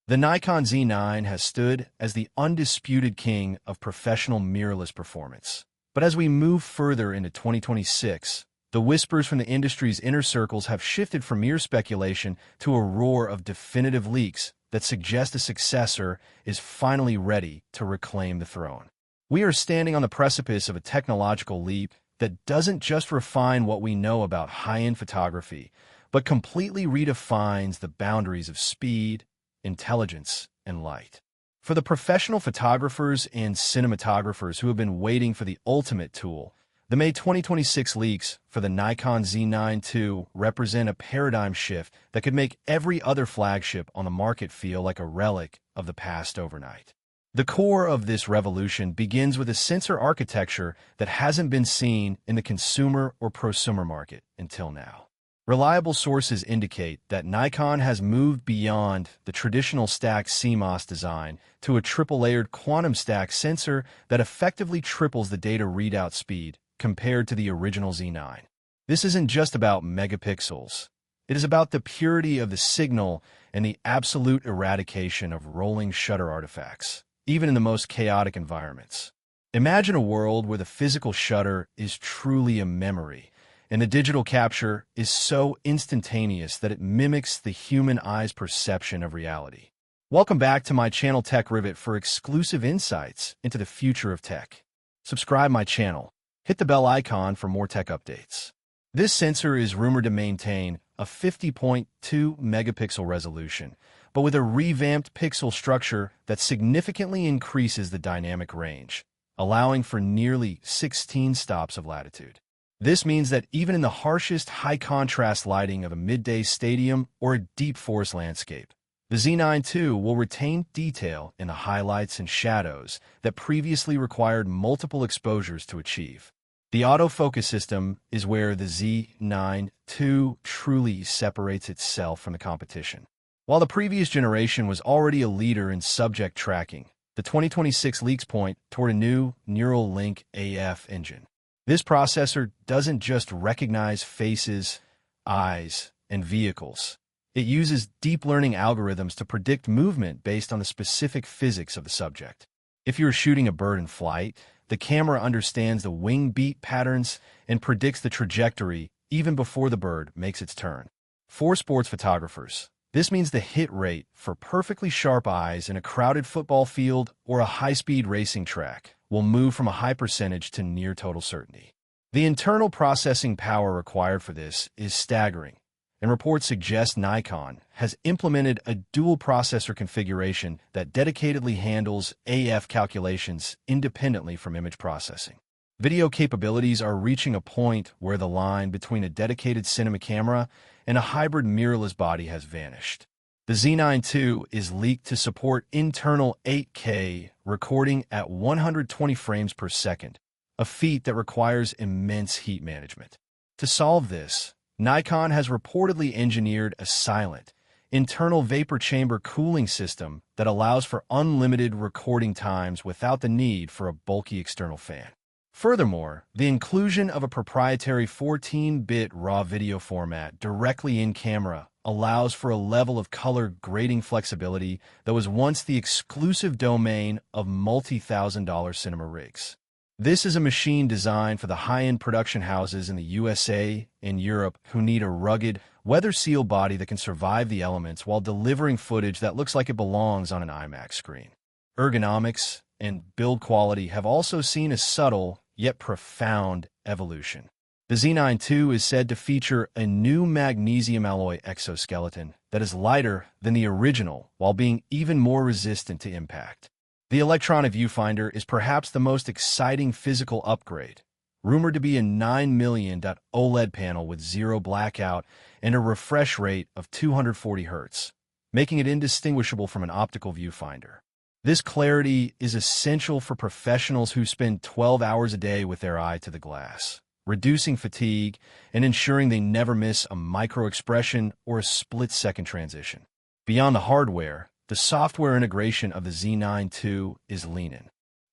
The Nikon Z9 has stood as the undisputed king of professional mirrorless performance. But as we move further into 2026, the whispers from the industry's inner circles have shifted from mere speculation to a roar of definitive leaks that suggest a successor is finally ready to reclaim the throne. We are standing on the precipice of a technological leap that doesn't just refine what we know about high-end photography, but completely redefines the boundaries of speed, intelligence, and light. For the professional photographers and cinematographers who have been waiting for the ultimate tool, the May 2026 leaks for the Nikon Z9 II represent a paradigm shift that could make every other flagship on the market feel like a relic of the past overnight. The core of this revolution begins with a sensor architecture that hasn't been seen in the consumer or prosumer market until now. Reliable sources indicate that Nikon has moved beyond the traditional stacked CMOS design to a triple-layered quantum stack sensor that effectively triples the data readout speed compared to the original Z9. This isn't just about megapixels. It is about the purity of the signal and the absolute eradication of rolling shutter artifacts, even in the most chaotic environments. Imagine a world where the physical shutter is truly a memory, and the digital capture is so instantaneous that it mimics the human eye's perception of reality. Welcome back to my channel Tech Rivet for exclusive insights into the future of tech. Subscribe my channel. Hit the bell icon for more tech updates. This sensor is rumored to maintain a 50.2 megapixel resolution, but with a revamped pixel structure that significantly increases the dynamic range, allowing for nearly 16 stops of latitude. This means that even in the harshest high-contrast lighting of a midday stadium or a deep forest landscape, the Z9 II will retain detail in the highlights and shadows that previously required multiple exposures to achieve. The autofocus system is where the Z9 II truly separates itself from the competition. While the previous generation was already a leader in subject tracking, the 2026 leaks point toward a new Neural Link AF engine. This processor doesn't just recognize faces, eyes, and vehicles. It uses deep learning algorithms to predict movement based on the specific physics of the subject. If you're shooting a bird in flight, the camera understands the wing beat patterns and predicts the trajectory even before the bird makes its turn. For sports photographers, this means the hit rate for perfectly sharp eyes in a crowded football field or a high-speed racing track will move from a high percentage to near total certainty. The internal processing power required for this is staggering, and reports suggest Nikon has implemented a dual processor configuration that dedicatedly handles AF calculations independently from image processing. Video capabilities are reaching a point where the line between a dedicated cinema camera and a hybrid mirrorless body has vanished. The Z9 II is leaked to support internal 8K recording at 120 frames per second, a feat that requires immense heat management. To solve this, Nikon has reportedly engineered a silent, internal vapor chamber cooling system that allows for unlimited recording times without the need for a bulky external fan. Furthermore, the inclusion of a proprietary 14-bit RAW video format directly in camera allows for a level of color grading flexibility that was once the exclusive domain of multi-thousand-dollar cinema rigs. This is a machine designed for the high-end production houses in the USA and Europe who need a rugged, weather-sealed body that can survive the elements while delivering footage that looks like it belongs on an IMAX screen. Ergonomics and build quality have also seen a subtle, yet profound evolution. The Z9 II is said to feature a new magnesium alloy exoskeleton that is lighter than the original while being even more resistant to impact. The electronic viewfinder is perhaps the most exciting physical upgrade, rumored to be a 9 million OLED panel with zero blackout and a refresh rate of 240 Hz, making it indistinguishable from an optical viewfinder. This clarity is essential for professionals who spend 12 hours a day with their eye to the glass, reducing fatigue and ensuring they never miss a micro-expression or a split-second transition. Beyond the hardware, the software integration of the Z9 II is leaning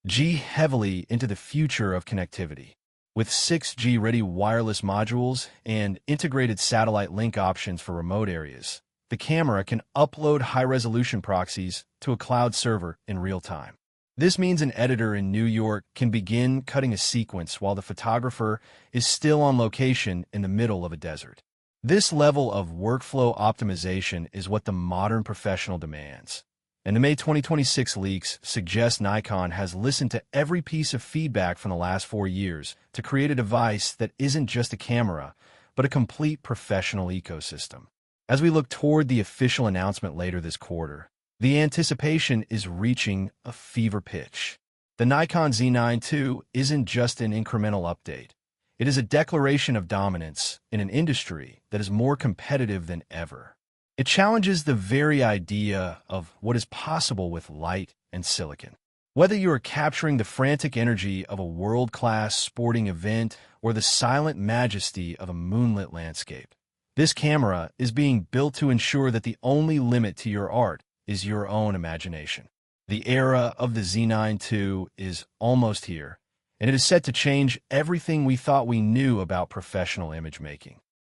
heavily into the future of connectivity. With 6G-ready wireless modules and integrated satellite link options for remote areas, the camera can upload high-resolution proxies to a cloud server in real time. This means an editor in New York can begin cutting a sequence while the photographer is still on location in the middle of a desert. This level of workflow optimization is what the modern professional demands. And the May 2026 leaks suggest Nikon has listened to every piece of feedback from the last 4 years to create a device that isn't just a camera, but a complete professional ecosystem. As we look toward the official announcement later this quarter, the anticipation is reaching a fever pitch. The Nikon Z9 II isn't just an incremental update. It is a declaration of dominance in an industry that is more competitive than ever. It challenges the very idea of what is possible with light and silicon. Whether you are capturing the frantic energy of a world-class sporting event or the silent majesty of a moonlit landscape, this camera is being built to ensure that the only limit to your art is your own imagination. The era of the Z9 II is almost here, and it is set to change everything we thought we knew about professional image making.